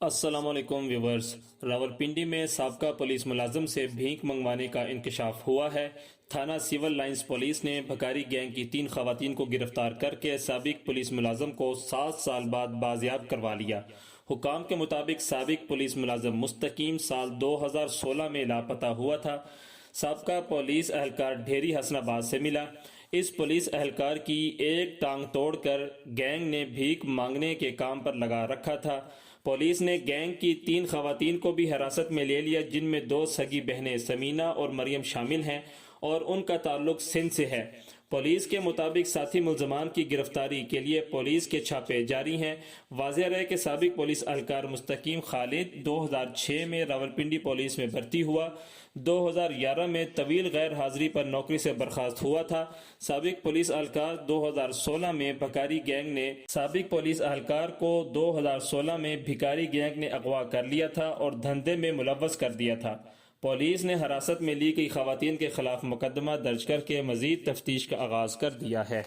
السلام علیکم ویورز، راولپنڈی میں سابقہ پولیس ملازم سے بھیک منگوانے کا انکشاف ہوا ہے۔ تھانہ سول لائنز پولیس نے بھکاری گینگ کی 3 خواتین کو گرفتار کر کے سابق پولیس ملازم کو 7 سال بعد بازیاب کروا لیا۔ حکام کے مطابق سابق پولیس ملازم مستقیم سال 2016 میں لاپتہ ہوا تھا۔ سابقہ پولیس اہلکار ڈھیری حسن آباد سے ملا۔ اس پولیس اہلکار کی ایک ٹانگ توڑ کر گینگ نے بھیک مانگنے کے کام پر لگا رکھا تھا۔ پولیس نے گینگ کی 3 خواتین کو بھی حراست میں لے لیا، جن میں 2 سگی بہنیں سمینہ اور مریم شامل ہیں اور ان کا تعلق سندھ سے ہے۔ پولیس کے مطابق ساتھی ملزمان کی گرفتاری کے لیے پولیس کے چھاپے جاری ہیں۔ واضح رہے کہ سابق پولیس اہلکار مستقیم خالد 2006 میں راولپنڈی پولیس میں بھرتی ہوا۔ 2011 میں طویل غیر حاضری پر نوکری سے برخاست ہوا تھا۔ سابق پولیس اہلکار 2016 میں بھکاری گینگ نے سابق پولیس اہلکار کو 2016 میں بھکاری گینگ نے اغوا کر لیا تھا اور دھندے میں ملوث کر دیا تھا۔ پولیس نے حراست میں لی گئی خواتین کے خلاف مقدمہ درج کر کے مزید تفتیش کا آغاز کر دیا ہے۔